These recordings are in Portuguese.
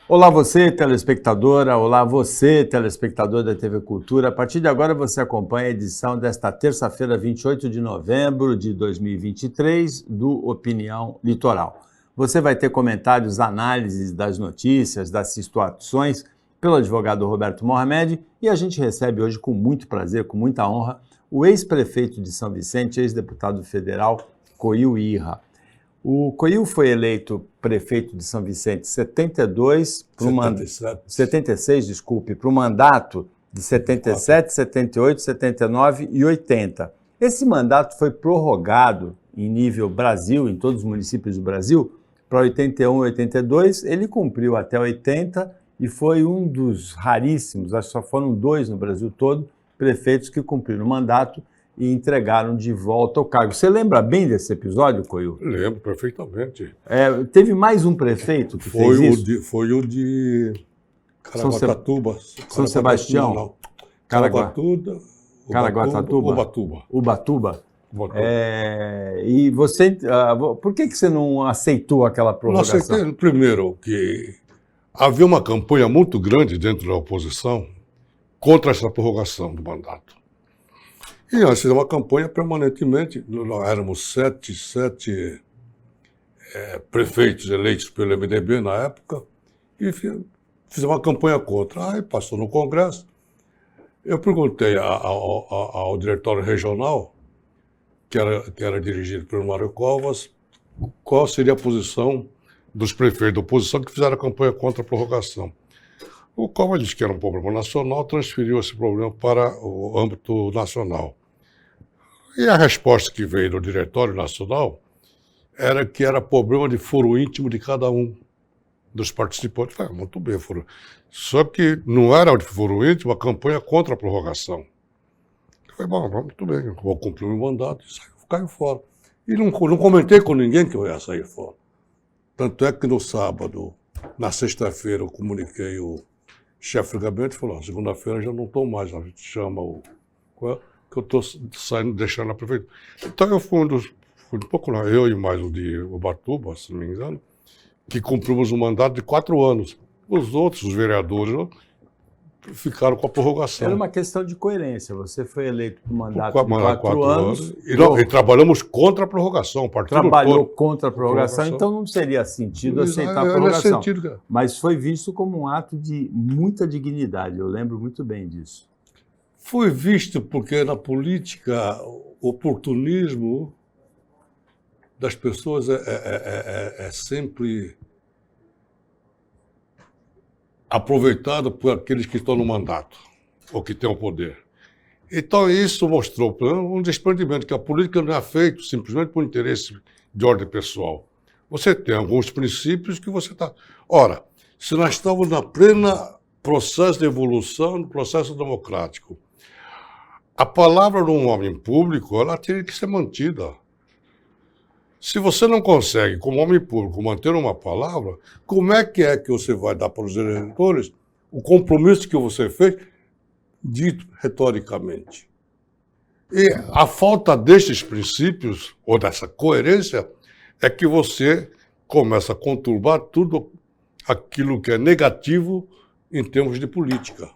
Olá você, telespectadora, olá você, telespectador da TV Cultura. A partir de agora você acompanha a edição desta terça-feira, 28 de novembro de 2023, do Opinião Litoral. Você vai ter comentários, análises das notícias, das situações, pelo advogado Roberto Mohamed, e a gente recebe hoje com muito prazer, com muita honra, o ex-prefeito de São Vicente, ex-deputado federal, Coil Ira. O Coil foi eleito prefeito de São Vicente em 76, para o mandato de 77, 78, 79 e 80. Esse mandato foi prorrogado em nível Brasil, em todos os municípios do Brasil, para 81 e 82. Ele cumpriu até 80 e foi um dos raríssimos, acho que só foram 2 no Brasil todo, prefeitos que cumpriram o mandato e entregaram de volta o cargo. Você lembra bem desse episódio, Coil? Lembro perfeitamente. Teve mais um prefeito que fez isso? Foi o de Caraguatatuba. São Sebastião? Caraguatatuba. Ubatuba. E você, por que você não aceitou aquela prorrogação? Não aceitei, primeiro, que havia uma campanha muito grande dentro da oposição contra essa prorrogação do mandato. E nós fizemos uma campanha permanentemente, nós éramos sete prefeitos eleitos pelo MDB na época, e fizemos uma campanha contra. Aí passou no Congresso, eu perguntei ao diretório regional, que era dirigido pelo Mário Covas, qual seria a posição dos prefeitos da oposição que fizeram a campanha contra a prorrogação. O Covas disse que era um problema nacional, transferiu esse problema para o âmbito nacional. E a resposta que veio do Diretório Nacional era que era problema de foro íntimo de cada um dos participantes. Falei, muito bem, foro. Só que não era de foro íntimo a campanha contra a prorrogação. Eu falei, bom, muito bem, eu vou cumprir o meu mandato e caiu fora. E não comentei com ninguém que eu ia sair fora. Tanto é que no sábado, na sexta-feira, eu comuniquei o chefe do gabinete e falou, segunda-feira já não estou mais, a gente chama que eu estou saindo, deixando a prefeitura. Então eu fui um pouco lá, eu e mais o de Ubatuba, se não me engano, que cumprimos um mandato de 4 anos. Os outros, os vereadores, ficaram com a prorrogação. Era uma questão de coerência, você foi eleito por um mandato de 4 anos. E trabalhamos contra a prorrogação. Trabalhou contra a prorrogação, então não seria sentido aceitar a prorrogação. Mas foi visto como um ato de muita dignidade, eu lembro muito bem disso. Foi visto porque na política o oportunismo das pessoas é sempre aproveitado por aqueles que estão no mandato ou que têm o poder. Então isso mostrou um desprendimento, que a política não é feita simplesmente por interesse de ordem pessoal. Você tem alguns princípios que você está... Ora, se nós estamos na plena processo de evolução, no processo democrático, a palavra de um homem público, ela tem que ser mantida. Se você não consegue, como homem público, manter uma palavra, como é que você vai dar para os eleitores o compromisso que você fez, dito retoricamente? E a falta destes princípios, ou dessa coerência, é que você começa a conturbar tudo aquilo que é negativo em termos de política.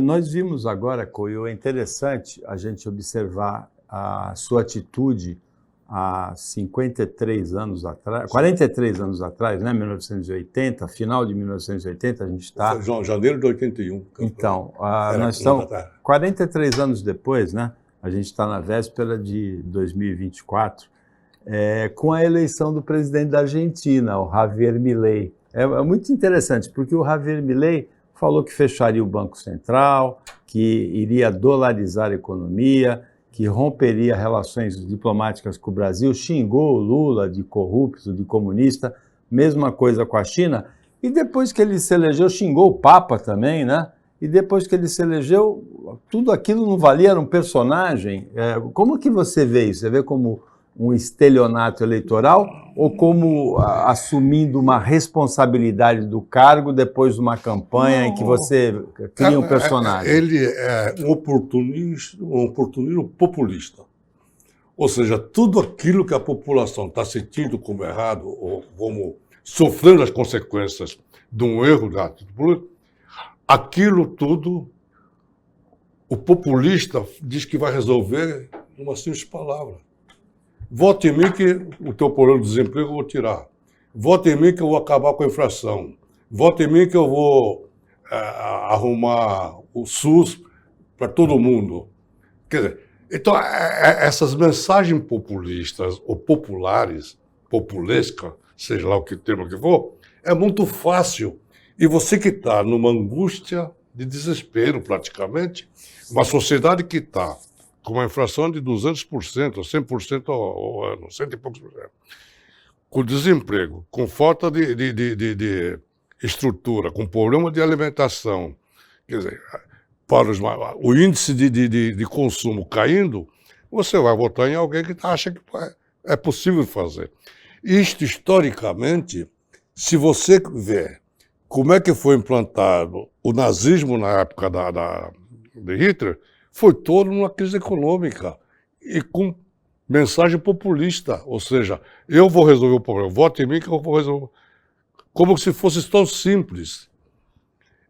Nós vimos agora, Coil, é interessante a gente observar a sua atitude há 53 anos atrás, 43 anos atrás, né, 1980, final de 1980, a gente está... Janeiro de 81. Então, nós estamos 43 anos depois, né, a gente está na véspera de 2024, com a eleição do presidente da Argentina, o Javier Milei. É muito interessante, porque o Javier Milei falou que fecharia o Banco Central, que iria dolarizar a economia, que romperia relações diplomáticas com o Brasil, xingou o Lula de corrupto, de comunista, mesma coisa com a China, e depois que ele se elegeu, xingou o Papa também, né? E depois que ele se elegeu, tudo aquilo não valia, era um personagem. Como que você vê isso? Você vê como um estelionato eleitoral ou como assumindo uma responsabilidade do cargo depois de uma campanha em que você cria um personagem? Ele é um oportunismo populista. Ou seja, tudo aquilo que a população está sentindo como errado ou como sofrendo as consequências de um erro, aquilo tudo, o populista diz que vai resolver numa simples palavra. Vote em mim que o teu problema de desemprego eu vou tirar. Vote em mim que eu vou acabar com a inflação. Vote em mim que eu vou arrumar o SUS para todo mundo. Quer dizer, então, essas mensagens populistas ou populares, populesca, seja lá o que termo que for, é muito fácil. E você que está numa angústia de desespero, praticamente, uma sociedade que está com uma inflação de 200%, 100% ao ano, 100 e poucos por cento, com desemprego, com falta de estrutura, com problema de alimentação, quer dizer, para o índice de consumo caindo, você vai votar em alguém que acha que é possível fazer. Isto, historicamente, se você ver como é que foi implantado o nazismo na época de Hitler, foi todo numa crise econômica e com mensagem populista, ou seja, eu vou resolver o problema, vote em mim que eu vou resolver, como se fosse tão simples.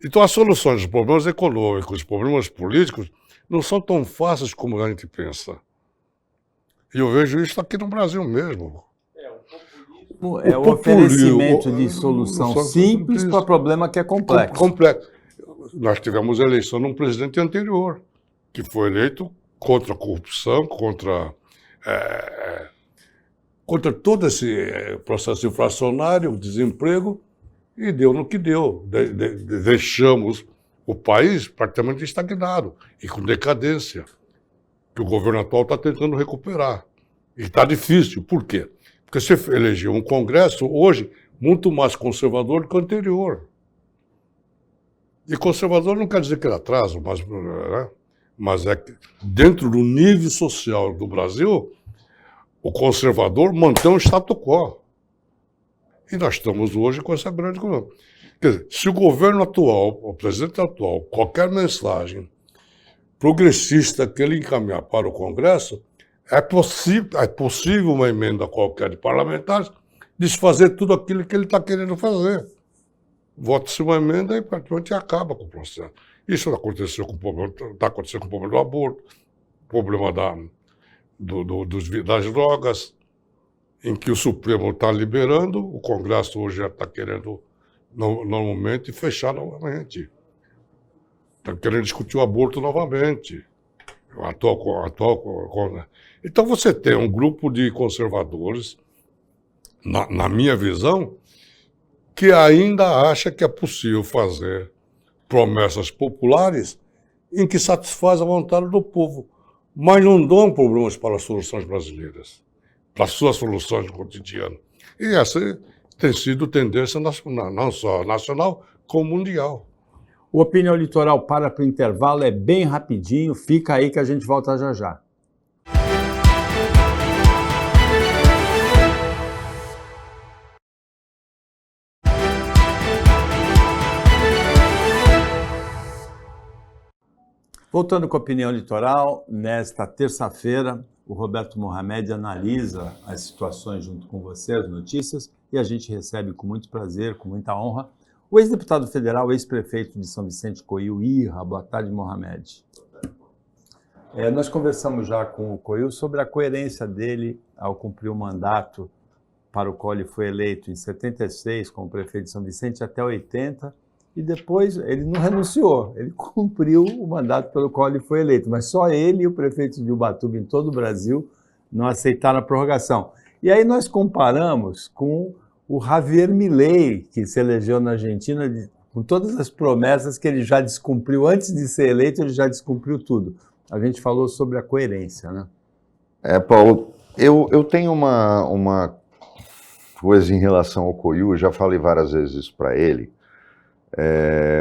Então as soluções dos problemas econômicos, dos problemas políticos, não são tão fáceis como a gente pensa. E eu vejo isso aqui no Brasil mesmo. É o oferecimento de solução simples para problema que é complexo. Complexo. Nós tivemos a eleição de um presidente anterior, que foi eleito contra a corrupção, contra todo esse processo inflacionário, desemprego, e deu no que deu. Deixamos o país praticamente estagnado e com decadência, que o governo atual está tentando recuperar. E está difícil. Por quê? Porque você elegeu um Congresso hoje muito mais conservador do que o anterior. E conservador não quer dizer que ele atrasa, mas é que dentro do nível social do Brasil, o conservador mantém o status quo. E nós estamos hoje com essa grande coisa. Quer dizer, se o governo atual, o presidente atual, qualquer mensagem progressista que ele encaminhar para o Congresso, é possível uma emenda qualquer de parlamentares desfazer tudo aquilo que ele está querendo fazer. Vota-se uma emenda e praticamente acaba com o processo. Isso está acontecendo com o problema do aborto, problema das drogas, em que o Supremo está liberando, o Congresso hoje já está querendo, normalmente, fechar novamente. Está querendo discutir o aborto novamente. Então você tem um grupo de conservadores, na minha visão, que ainda acha que é possível fazer promessas populares em que satisfaz a vontade do povo, mas não dão problemas para as soluções brasileiras, para as suas soluções do cotidiano. E essa tem sido tendência não só nacional, como mundial. O Opinião Litoral para o intervalo, é bem rapidinho, fica aí que a gente volta já já. Voltando com a Opinião Litoral, nesta terça-feira, o Roberto Mohamed analisa as situações junto com você, as notícias, e a gente recebe com muito prazer, com muita honra, o ex-deputado federal, ex-prefeito de São Vicente Coil, Irra. Boa tarde, Mohamed. Nós conversamos já com o Coil sobre a coerência dele ao cumprir o mandato para o qual ele foi eleito em 76 como prefeito de São Vicente até 80, e depois ele não renunciou, ele cumpriu o mandato pelo qual ele foi eleito, mas só ele e o prefeito de Ubatuba em todo o Brasil não aceitaram a prorrogação. E aí nós comparamos com o Javier Milei, que se elegeu na Argentina, com todas as promessas que ele já descumpriu. Antes de ser eleito, ele já descumpriu tudo. A gente falou sobre a coerência, né? Paulo, eu tenho uma coisa em relação ao Coil, eu já falei várias vezes isso para ele.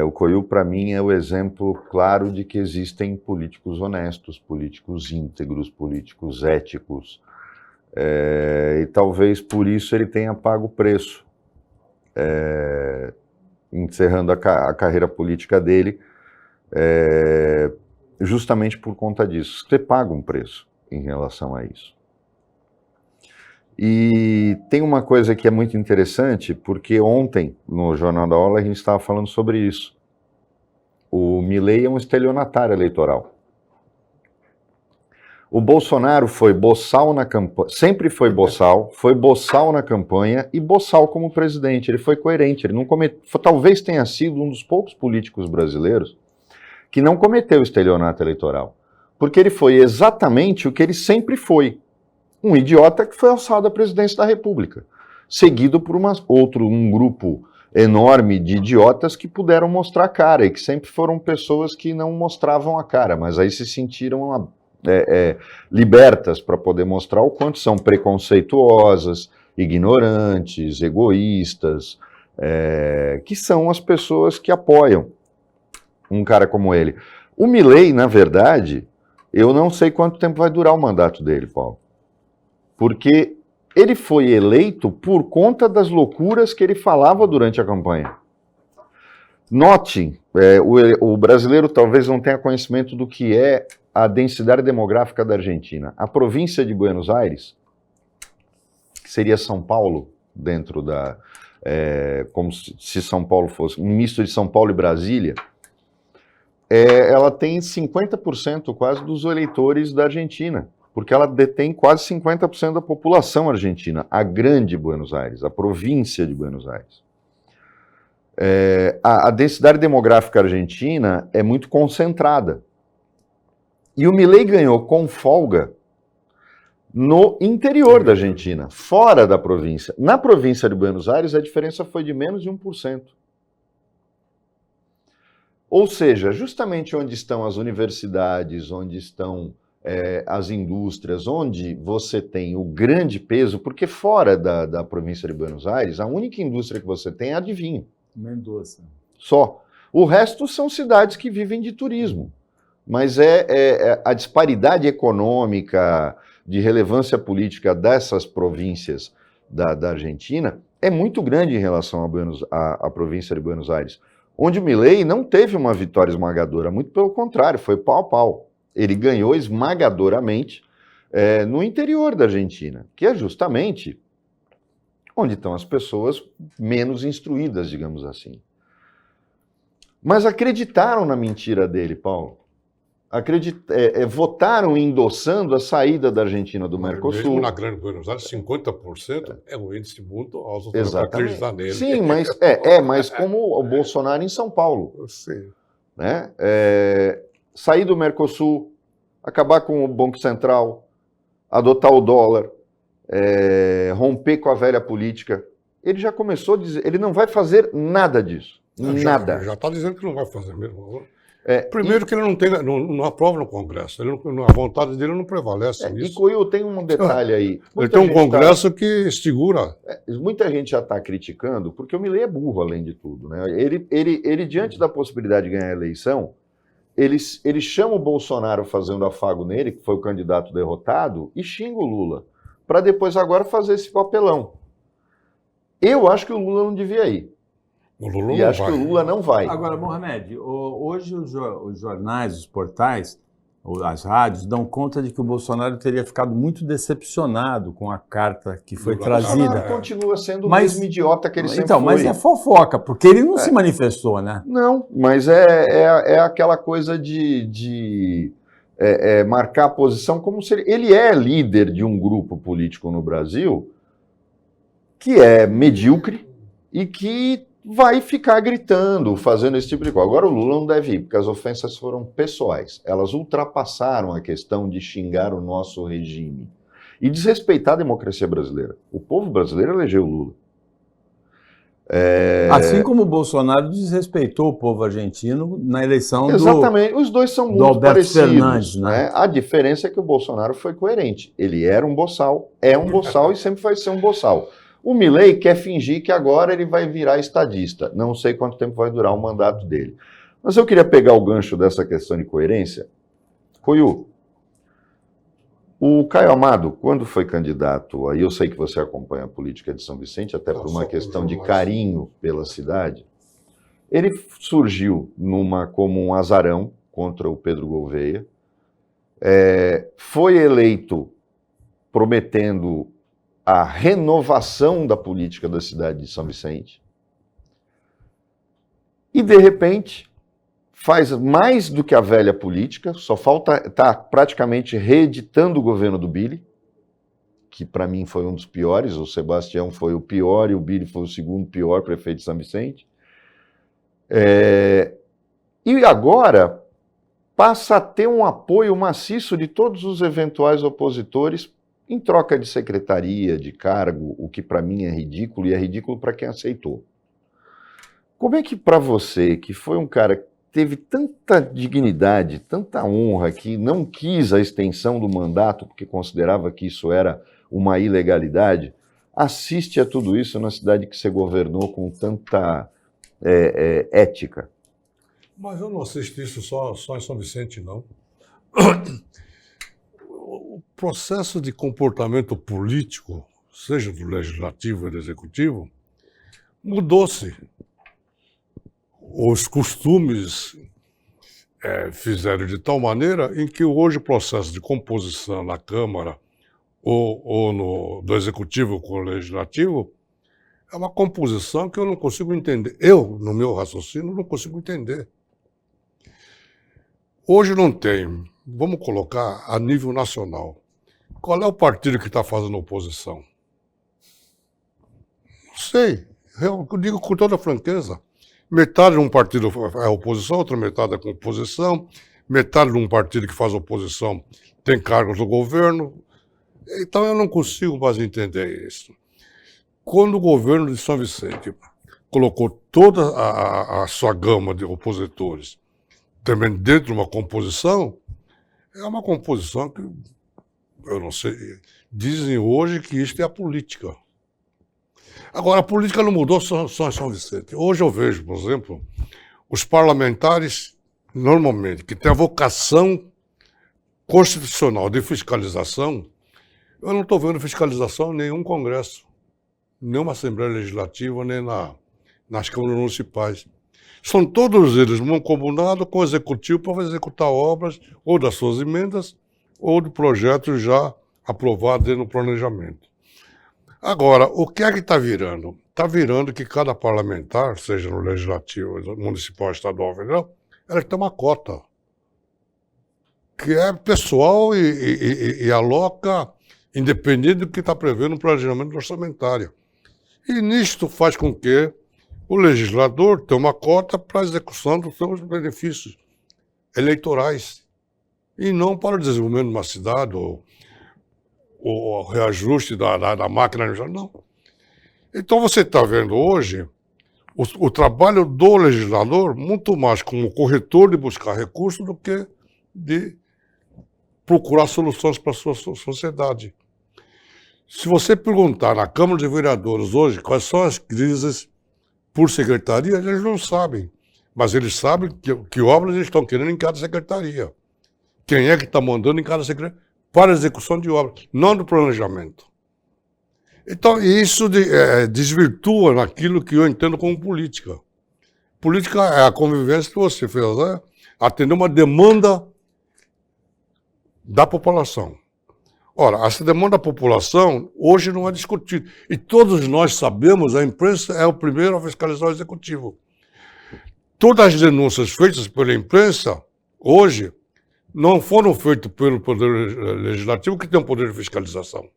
O Coil, para mim, é o exemplo claro de que existem políticos honestos, políticos íntegros, políticos éticos, e talvez por isso ele tenha pago o preço, encerrando a carreira política dele, justamente por conta disso. Você paga um preço em relação a isso. E tem uma coisa que é muito interessante, porque ontem, no Jornal da Hora, a gente estava falando sobre isso. O Milei é um estelionatário eleitoral. O Bolsonaro foi boçal na campanha, sempre foi boçal na campanha e boçal como presidente. Ele foi coerente, ele não cometeu, talvez tenha sido um dos poucos políticos brasileiros que não cometeu estelionato eleitoral. Porque ele foi exatamente o que ele sempre foi. Um idiota que foi alçado à presidência da República, seguido por um grupo enorme de idiotas que puderam mostrar a cara e que sempre foram pessoas que não mostravam a cara, mas aí se sentiram libertas para poder mostrar o quanto são preconceituosas, ignorantes, egoístas, que são as pessoas que apoiam um cara como ele. O Milei, na verdade, eu não sei quanto tempo vai durar o mandato dele, Paulo. Porque ele foi eleito por conta das loucuras que ele falava durante a campanha. Note, o brasileiro talvez não tenha conhecimento do que é a densidade demográfica da Argentina. A província de Buenos Aires, que seria São Paulo, dentro da... como se São Paulo fosse um misto de São Paulo e Brasília, ela tem 50% quase dos eleitores da Argentina, porque ela detém quase 50% da população argentina, a grande Buenos Aires, a província de Buenos Aires. A densidade demográfica argentina é muito concentrada. E o Milei ganhou com folga no interior da Argentina, fora da província. Na província de Buenos Aires, a diferença foi de menos de 1%. Ou seja, justamente onde estão as universidades, onde estão as indústrias, onde você tem o grande peso, porque fora da província de Buenos Aires, a única indústria que você tem é a de vinho. Mendoza. Só. O resto são cidades que vivem de turismo. Mas a disparidade econômica, de relevância política dessas províncias da Argentina é muito grande em relação à província de Buenos Aires, onde o Milei não teve uma vitória esmagadora, muito pelo contrário, foi pau a pau. Ele ganhou esmagadoramente no interior da Argentina, que é justamente onde estão as pessoas menos instruídas, digamos assim. Mas acreditaram na mentira dele, Paulo. Votaram endossando a saída da Argentina do Mercosul. Mesmo na Grande Buenos Aires, 50% é um índice muito alto para acreditar nele. Sim, mas como o Bolsonaro em São Paulo. Sim. Né? Sair do Mercosul, acabar com o Banco Central, adotar o dólar, romper com a velha política. Ele já começou a dizer, ele não vai fazer nada disso. Nada. Já está dizendo que não vai fazer mesmo. Primeiro que ele não aprova no Congresso, a vontade dele não prevalece nisso. E Coelho, tem um detalhe aí. Ele tem um Congresso que segura. Muita gente já está criticando, porque o Milei é burro, além de tudo. Né? Ele, diante da possibilidade de ganhar a eleição, ele chama o Bolsonaro fazendo afago nele, que foi o candidato derrotado, e xinga o Lula, para depois agora fazer esse papelão. Eu acho que o Lula não devia ir. E acho que o Lula não vai. Agora, Mohamed, hoje os jornais, os portais, as rádios dão conta de que o Bolsonaro teria ficado muito decepcionado com a carta que foi trazida. O Bolsonaro continua sendo o mesmo idiota que ele sempre foi. Mas é fofoca, porque ele não se manifestou, né? Não, mas é aquela coisa de marcar a posição como se ele é líder de um grupo político no Brasil que é medíocre e que vai ficar gritando, fazendo esse tipo de coisa. Agora o Lula não deve ir, porque as ofensas foram pessoais. Elas ultrapassaram a questão de xingar o nosso regime e desrespeitar a democracia brasileira. O povo brasileiro elegeu o Lula. Assim como o Bolsonaro desrespeitou o povo argentino na eleição Exatamente. Os dois são muito parecidos. Fernandes, né? A diferença é que o Bolsonaro foi coerente. Ele era um boçal, é um boçal e sempre vai ser um boçal. O Milei quer fingir que agora ele vai virar estadista. Não sei quanto tempo vai durar o mandato dele. Mas eu queria pegar o gancho dessa questão de coerência. Coiu, o Caio Amado, quando foi candidato, aí eu sei que você acompanha a política de São Vicente, até por uma questão de carinho pela cidade, ele surgiu como um azarão contra o Pedro Gouveia, foi eleito prometendo a renovação da política da cidade de São Vicente. E, de repente, faz mais do que a velha política, só falta estar praticamente reeditando o governo do Billy, que para mim foi um dos piores. O Sebastião foi o pior e o Billy foi o segundo pior prefeito de São Vicente. E agora passa a ter um apoio maciço de todos os eventuais opositores em troca de secretaria, de cargo, o que para mim é ridículo e é ridículo para quem aceitou. Como é que para você, que foi um cara que teve tanta dignidade, tanta honra, que não quis a extensão do mandato porque considerava que isso era uma ilegalidade, assiste a tudo isso na cidade que você governou com tanta ética? Mas eu não assisto isso só em São Vicente, não. O processo de comportamento político, seja do legislativo ou do executivo, mudou-se. Os costumes fizeram de tal maneira em que hoje o processo de composição na Câmara ou do executivo com o legislativo é uma composição que eu não consigo entender. Eu, no meu raciocínio, não consigo entender. Hoje não tem, vamos colocar a nível nacional. Qual é o partido que está fazendo oposição? Não sei, eu digo com toda franqueza. Metade de um partido é oposição, outra metade é composição, metade de um partido que faz oposição tem cargos do governo. Então eu não consigo mais entender isso. Quando o governo de São Vicente colocou toda a sua gama de opositores também dentro de uma composição, é uma composição que, eu não sei, dizem hoje que isto é a política. Agora, a política não mudou só em São Vicente. Hoje eu vejo, por exemplo, os parlamentares, normalmente, que têm a vocação constitucional de fiscalização, eu não estou vendo fiscalização em nenhum congresso, nenhuma Assembleia Legislativa, nem nas câmaras municipais. São todos eles mancomunados com o executivo para executar obras ou das suas emendas ou de projetos já aprovados no planejamento. Agora, o que é que está virando? Está virando que cada parlamentar, seja no legislativo, municipal, estadual, federal, ela tem uma cota, que é pessoal e aloca independente do que está prevendo no planejamento orçamentário. E nisto faz com que o legislador tenha uma cota para a execução dos seus benefícios eleitorais e não para o desenvolvimento de uma cidade ou o reajuste da máquina. Não. Então você está vendo hoje o trabalho do legislador muito mais como corretor de buscar recursos do que de procurar soluções para a sua sociedade. Se você perguntar na Câmara de Vereadores hoje quais são as crises por secretaria, eles não sabem. Mas eles sabem que obras eles estão querendo em cada secretaria. Quem é que está mandando em cada secretaria para a execução de obras, não do planejamento. Então, isso desvirtua naquilo que eu entendo como política. Política é a convivência que você fez, né? Atender uma demanda da população. Ora, essa demanda da população hoje não é discutida. E todos nós sabemos, a imprensa é o primeiro a fiscalizar o executivo. Todas as denúncias feitas pela imprensa, hoje, não foram feitas pelo Poder Legislativo, que tem um poder de fiscalização.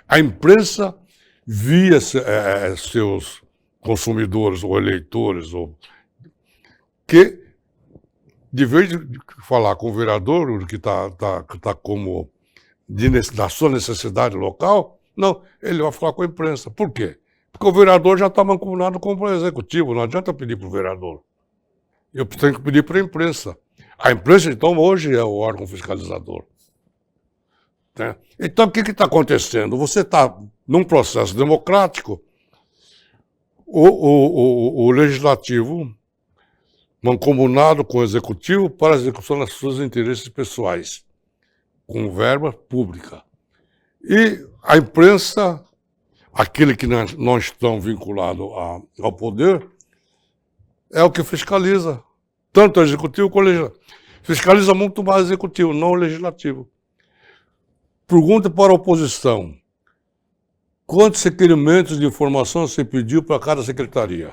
A imprensa via seus consumidores ou eleitores, que, de vez de falar com o vereador, que está como da sua necessidade local, não, ele vai falar com a imprensa. Por quê? Porque o vereador já está mancomunado com o executivo, não adianta pedir para o vereador. Eu tenho que pedir para a imprensa. A imprensa, então, hoje é o órgão fiscalizador. Né? Então, o que está acontecendo? Você está num processo democrático, o legislativo mancomunado com o executivo para a execução dos seus interesses pessoais, com verba pública. E a imprensa, aquele que não estão vinculados ao poder, é o que fiscaliza, tanto o executivo como o legislativo. Fiscaliza muito mais o executivo, não o legislativo. Pergunta para a oposição, Quantos requerimentos de informação você pediu para cada secretaria?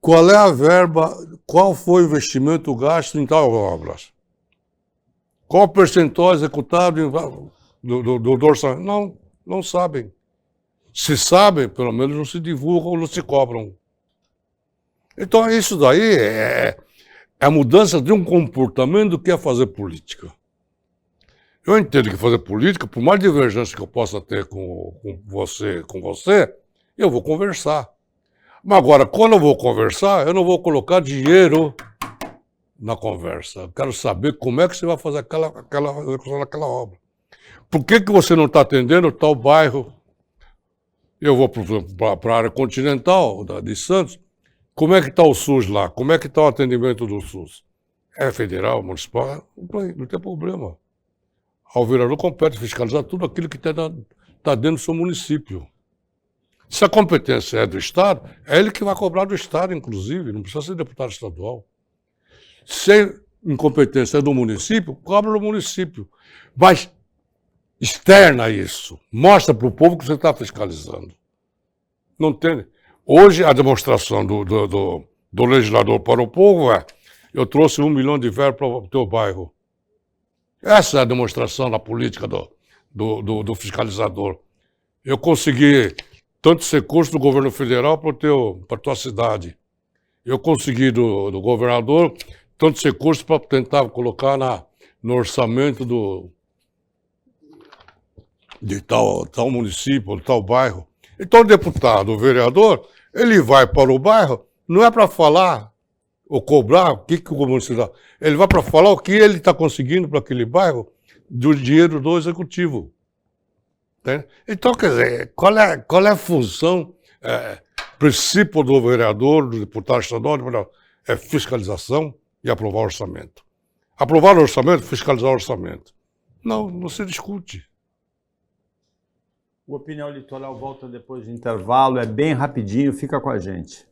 Qual é a verba, qual foi o investimento gasto em tal obras? Qual o percentual executado do orçamento? Não sabem. Se sabem, pelo menos não se divulgam ou não se cobram. Então, isso daí é a mudança de um comportamento que é fazer política. Eu entendo que fazer política, por mais divergência que eu possa ter com você, eu vou conversar. Mas agora, quando eu vou conversar, eu não vou colocar dinheiro na conversa. Eu quero saber como é que você vai fazer aquela obra. Por que você não está atendendo tal bairro? Eu vou para a área continental de Santos. Como é que está o SUS lá? Como é que está o atendimento do SUS? É federal, municipal? Não tem problema. Ao vereador compete fiscalizar tudo aquilo que está dentro do seu município. Se a competência é do Estado, é ele que vai cobrar do Estado, inclusive, não precisa ser deputado estadual. Se a incompetência é do município, cobra do município. Mas externa isso, mostra para o povo que você está fiscalizando. Não tem. Hoje, a demonstração do legislador para o povo é: eu trouxe 1 milhão de verba para o teu bairro. Essa é a demonstração da política do fiscalizador. Eu consegui tantos recursos do governo federal para a tua cidade. Eu consegui do governador tantos recursos para tentar colocar no orçamento de tal município, de tal bairro. Então o deputado, o vereador, ele vai para o bairro, não é para falar ou cobrar o que o governo se dá. Ele vai para falar o que ele está conseguindo para aquele bairro do dinheiro do executivo. Entende? Então, quer dizer, qual é a função, princípio do vereador, do deputado estadual, é fiscalização e aprovar o orçamento. Aprovar o orçamento, fiscalizar o orçamento. Não se discute. O Opinião Litoral volta depois do intervalo, é bem rapidinho, fica com a gente.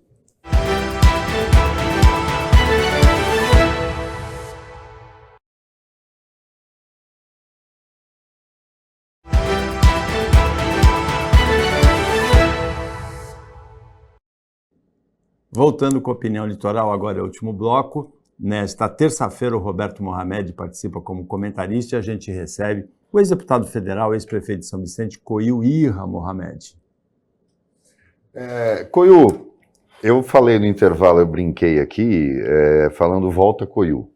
Voltando com a Opinião Litoral, agora é o último bloco. Nesta terça-feira, o Roberto Mohamed participa como comentarista e a gente recebe o ex-deputado federal, ex-prefeito de São Vicente, Coiu Irra Mohamed. Coiu, eu falei no intervalo, eu brinquei aqui, falando volta Coiu.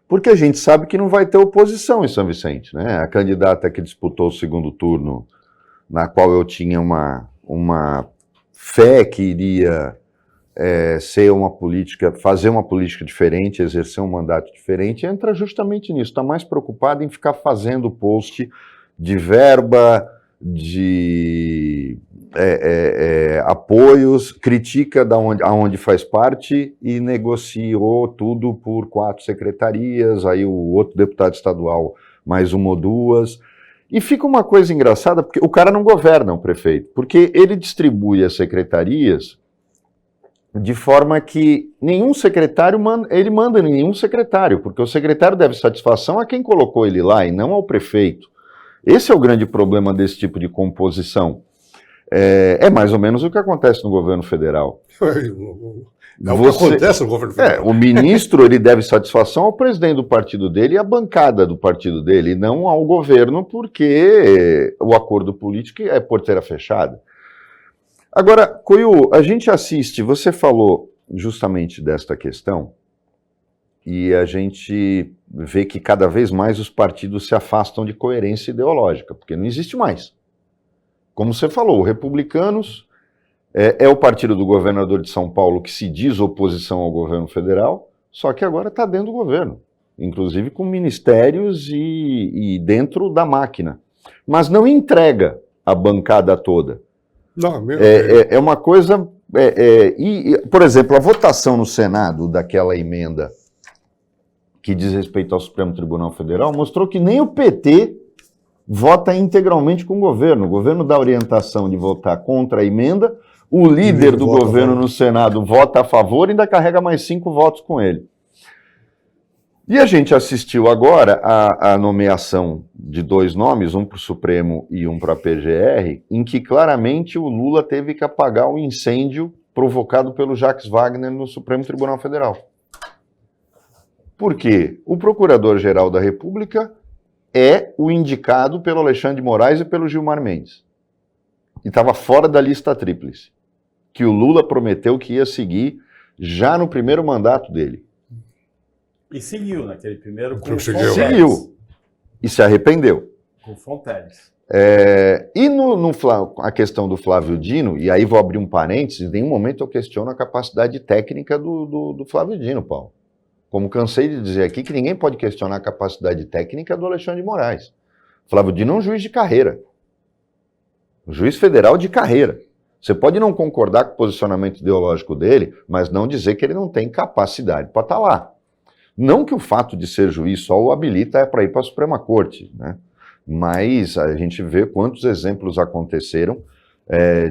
Porque a gente sabe que não vai ter oposição em São Vicente, né? A candidata que disputou o segundo turno, na qual eu tinha uma fé que iria ser uma política, fazer uma política diferente, exercer um mandato diferente, entra justamente nisso, está mais preocupado em ficar fazendo post de verba, de apoios, critica aonde faz parte e negociou tudo por 4 secretarias, aí o outro deputado estadual mais 1 ou 2, e fica uma coisa engraçada, porque o cara não governa, o prefeito, porque ele distribui as secretarias de forma que nenhum secretário ele manda em nenhum secretário, porque o secretário deve satisfação a quem colocou ele lá e não ao prefeito. Esse é o grande problema desse tipo de composição. É mais ou menos o que acontece no governo federal. É o que acontece no governo federal. O ministro ele deve satisfação ao presidente do partido dele e à bancada do partido dele, e não ao governo, porque o acordo político é porteira fechada. Agora, Coiu, a gente assiste, você falou justamente desta questão, e a gente vê que cada vez mais os partidos se afastam de coerência ideológica, porque não existe mais. Como você falou, os republicanos é o partido do governador de São Paulo que se diz oposição ao governo federal, só que agora está dentro do governo, inclusive com ministérios e dentro da máquina, mas não entrega a bancada toda. Não, é uma coisa... por exemplo, a votação no Senado daquela emenda que diz respeito ao Supremo Tribunal Federal mostrou que nem o PT vota integralmente com o governo dá orientação de votar contra a emenda, o líder do governo no Senado vota a favor e ainda carrega mais 5 votos com ele. E a gente assistiu agora a nomeação de 2 nomes, um para o Supremo e um para a PGR, em que claramente o Lula teve que apagar o incêndio provocado pelo Jacques Wagner no Supremo Tribunal Federal. Por quê? O Procurador-Geral da República é o indicado pelo Alexandre de Moraes e pelo Gilmar Mendes. E estava fora da lista tríplice, que o Lula prometeu que ia seguir já no primeiro mandato dele. E seguiu naquele primeiro com o Seguiu. Seguiu. E se arrependeu. Com o Fonteles. E a questão do Flávio Dino, e aí vou abrir um parênteses, em nenhum momento eu questiono a capacidade técnica do Flávio Dino, Paulo. Como cansei de dizer aqui, que ninguém pode questionar a capacidade técnica do Alexandre de Moraes. Flávio Dino é um juiz de carreira. Um juiz federal de carreira. Você pode não concordar com o posicionamento ideológico dele, mas não dizer que ele não tem capacidade para estar lá. Não que o fato de ser juiz só o habilita para ir para a Suprema Corte, né? Mas a gente vê quantos exemplos aconteceram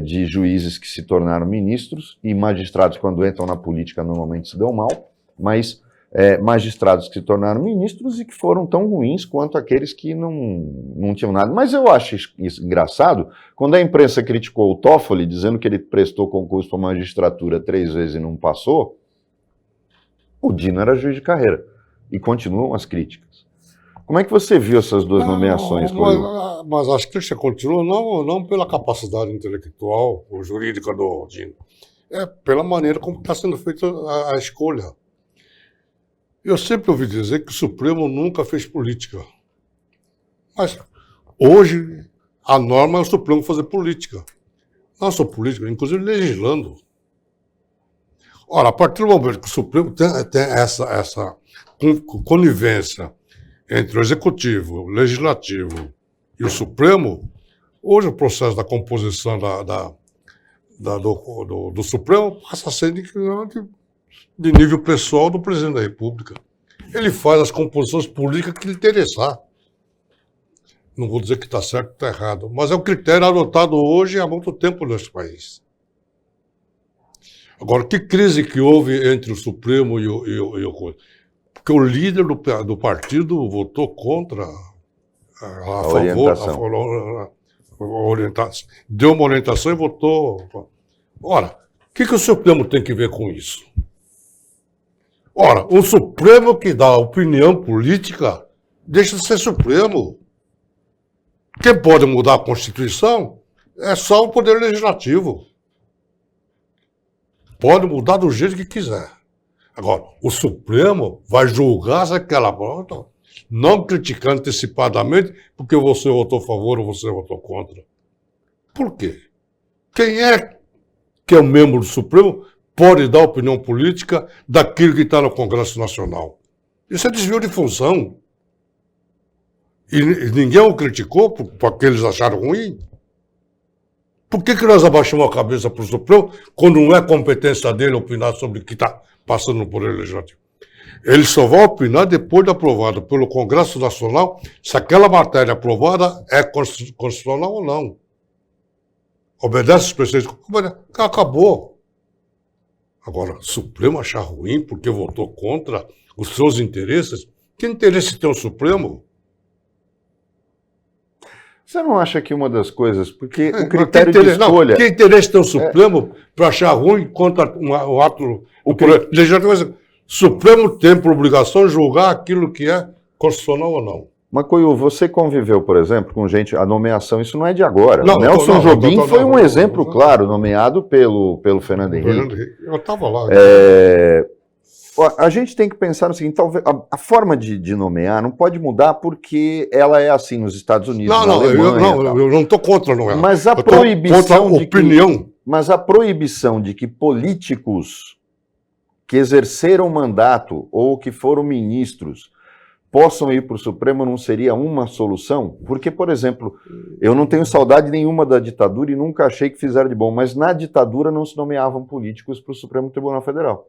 de juízes que se tornaram ministros e magistrados, quando entram na política, normalmente se dão mal, mas magistrados que se tornaram ministros e que foram tão ruins quanto aqueles que não tinham nada. Mas eu acho isso engraçado, quando a imprensa criticou o Toffoli, dizendo que ele prestou concurso para magistratura 3 vezes e não passou, o Dino era juiz de carreira. E continuam as críticas. Como é que você viu essas 2 nomeações, Coelho? Mas as críticas continuam não pela capacidade intelectual ou jurídica do Dino. É pela maneira como está sendo feita a escolha. Eu sempre ouvi dizer que o Supremo nunca fez política. Mas hoje a norma é o Supremo fazer política. Não só política, inclusive legislando. Ora, a partir do momento que o Supremo tem essa conivência entre o Executivo, o Legislativo e o Supremo, hoje o processo da composição do Supremo passa a ser de nível pessoal do Presidente da República. Ele faz as composições políticas que lhe interessar. Não vou dizer que está certo ou está errado, mas é o critério adotado hoje há muito tempo neste país. Agora, que crise que houve entre o Supremo e o coisa? Porque o líder do partido votou contra a favor, orientação. Deu uma orientação e votou. Ora, o que o Supremo tem que ver com isso? Ora, o Supremo que dá opinião política deixa de ser Supremo. Quem pode mudar a Constituição é só o Poder Legislativo. Pode mudar do jeito que quiser. Agora, o Supremo vai julgar se aquela prova, não criticar antecipadamente porque você votou a favor ou você votou contra. Por quê? Quem é que é um membro do Supremo pode dar opinião política daquilo que está no Congresso Nacional? Isso é desvio de função. E ninguém o criticou porque eles acharam ruim. Por que nós abaixamos a cabeça para o Supremo quando não é competência dele opinar sobre o que está passando no Poder Legislativo? Ele só vai opinar depois de aprovada pelo Congresso Nacional se aquela matéria aprovada é constitucional ou não. Obedece os preceitos. Acabou. Agora, o Supremo achar ruim porque votou contra os seus interesses? Que interesse tem o Supremo? Você não acha que uma das coisas... Porque o critério de escolha... Que interesse tem o Supremo para achar ruim contra um ato... O Supremo tem por obrigação de julgar aquilo que é constitucional ou não. Macoiu, você conviveu, por exemplo, com gente... A nomeação, isso não é de agora. Não, Nelson Jobim foi um exemplo claro, nomeado pelo Fernando Henrique. Eu estava lá. A gente tem que pensar no seguinte, talvez a forma de nomear não pode mudar porque ela é assim nos Estados Unidos, na Alemanha. Eu não estou contra nomear. Mas a proibição de que políticos que exerceram mandato ou que foram ministros possam ir para o Supremo não seria uma solução? Porque, por exemplo, eu não tenho saudade nenhuma da ditadura e nunca achei que fizeram de bom, mas na ditadura não se nomeavam políticos para o Supremo Tribunal Federal.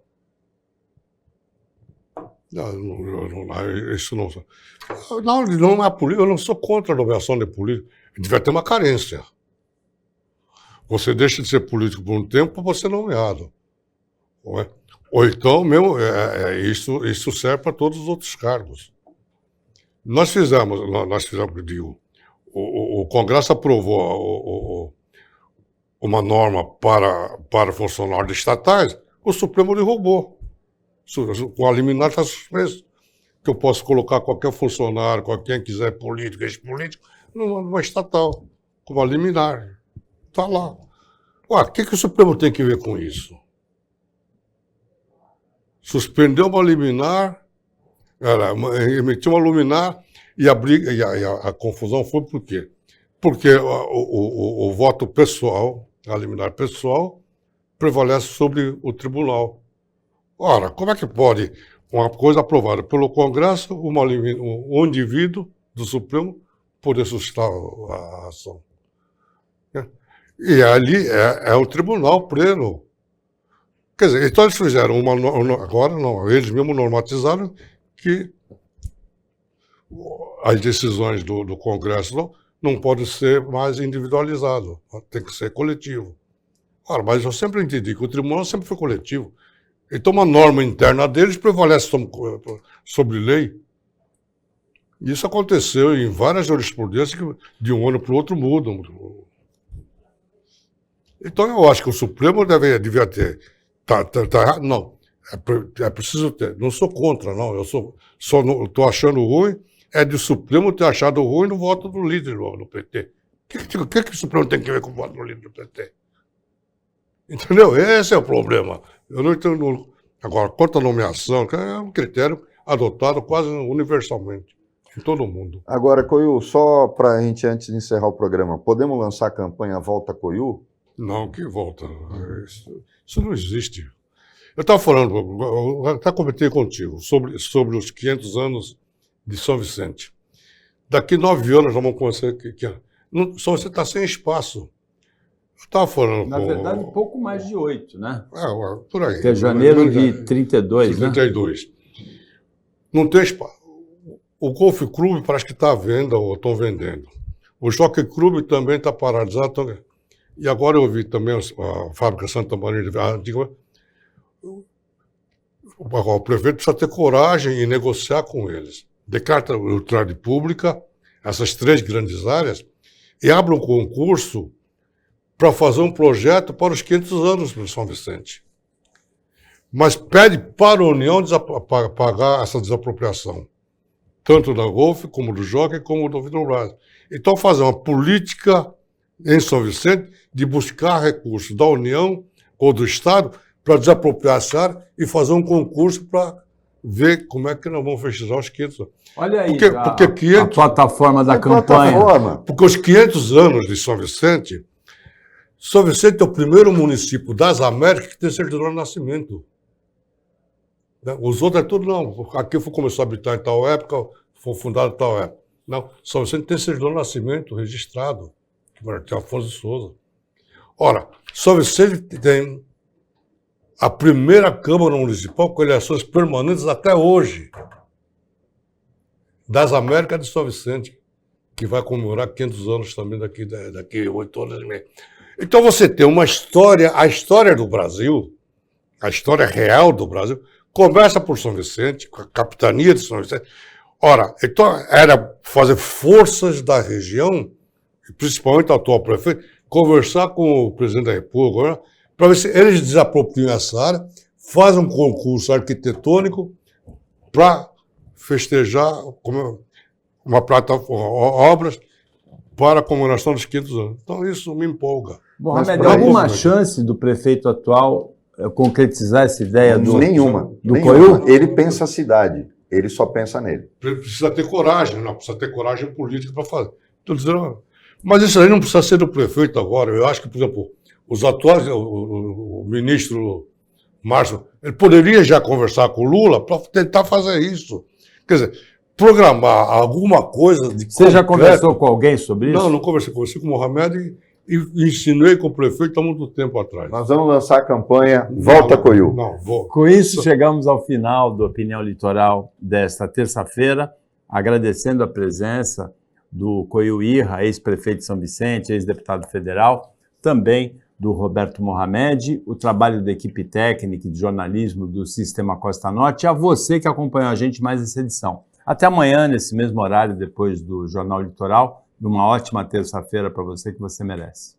Isso não é político. Eu não sou contra a nomeação de político. Deve ter uma carência. Você deixa de ser político por um tempo para ser nomeado. Ou então, mesmo, isso serve para todos os outros cargos. Nós fizemos, digo, o Congresso aprovou uma norma para funcionários estatais, o Supremo derrubou. Com a liminar está suspenso. Que eu posso colocar qualquer funcionário, quem quiser político, ex-político, numa estatal, com uma liminar. Está lá. O que o Supremo tem que ver com isso? Suspendeu uma liminar, emitiu uma liminar e a confusão foi por quê? Porque o voto pessoal, a liminar pessoal, prevalece sobre o tribunal. Ora, como é que pode uma coisa aprovada pelo Congresso, um indivíduo do Supremo poder suscitar a ação? E ali é o tribunal pleno. Quer dizer, então eles fizeram agora não, eles mesmos normatizaram que as decisões do Congresso não podem ser mais individualizadas, tem que ser coletivo. Ora, mas eu sempre entendi que o tribunal sempre foi coletivo. Então uma norma interna deles prevalece sobre lei. Isso aconteceu em várias jurisprudências que de um ano para o outro mudam. Então eu acho que o Supremo devia ter. Tá errado? Não. É preciso ter. Não sou contra, não. Eu só estou achando ruim do Supremo ter achado ruim no voto do líder do PT. O que o Supremo tem que ver com o voto do líder do PT? Entendeu? Esse é o problema. Eu não entendo. Agora, quanto à nomeação, é um critério adotado quase universalmente, em todo o mundo. Agora, Coiu, só para a gente, antes de encerrar o programa, podemos lançar a campanha Volta Coiu? Não, que volta. Isso não existe. Eu estava falando, eu até comentei contigo, sobre os 500 anos de São Vicente. Daqui 9 anos nós vamos conhecer São Vicente está sem espaço. Eu estava falando Na verdade, pouco mais de 8, né? Por aí. Até janeiro de 32, né? 32. Não tem espaço. O Golf Club parece que está à venda, ou estão vendendo. O Jockey Club também está paralisado. E agora eu vi também a fábrica Santa Maria de Antiga. O prefeito precisa ter coragem e negociar com eles. Decreta utilidade pública, essas 3 grandes áreas, e abre um concurso para fazer um projeto para os 500 anos do São Vicente. Mas pede para a União pagar essa desapropriação, tanto da Golf, como do Jockey, como do Vitrobras. Então, fazer uma política em São Vicente de buscar recursos da União ou do Estado para desapropriar essa área e fazer um concurso para ver como é que nós vamos festejar os 500 anos. Olha aí, porque 500, a plataforma da campanha. Porque os 500 anos de São Vicente é o primeiro município das Américas que tem certidão de nascimento. Os outros é tudo, não. Aqui começou a habitar em tal época, foi fundado em tal época. Não, São Vicente tem certidão de nascimento registrado, que tem Afonso de Souza. Ora, São Vicente tem a primeira Câmara Municipal com eleições permanentes até hoje, das Américas de São Vicente, que vai comemorar 500 anos também daqui 8 anos e meio. Então você tem uma história, a história do Brasil, a história real do Brasil, começa por São Vicente, com a capitania de São Vicente. Ora, então era fazer forças da região, principalmente o atual prefeito, conversar com o presidente da República, para ver se eles desapropriam essa área, fazem um concurso arquitetônico para festejar uma plataforma, obras para a comemoração dos 500 anos. Então isso me empolga. Bom, Hamed, alguma chance do prefeito atual concretizar essa ideia do Coiu? Ele pensa a cidade, ele só pensa nele. Precisa ter coragem, não precisa ter coragem política para fazer. Estou dizendo, mas isso aí não precisa ser do prefeito agora. Eu acho que, por exemplo, os atuais, o ministro Márcio, ele poderia já conversar com o Lula para tentar fazer isso. Quer dizer, programar alguma coisa de Você já conversou com alguém sobre isso? Não conversei com você, com o Mohamed, e ensinei com o prefeito há muito tempo atrás. Nós vamos lançar a campanha Volta Coiu. Com isso, chegamos ao final do Opinião Litoral desta terça-feira, agradecendo a presença do Coiu Irra, ex-prefeito de São Vicente, ex-deputado federal, também do Roberto Mohamed, o trabalho da equipe técnica e de jornalismo do Sistema Costa Norte, e a você que acompanhou a gente mais essa edição. Até amanhã, nesse mesmo horário, depois do Jornal Litoral, e uma ótima terça-feira para você que você merece.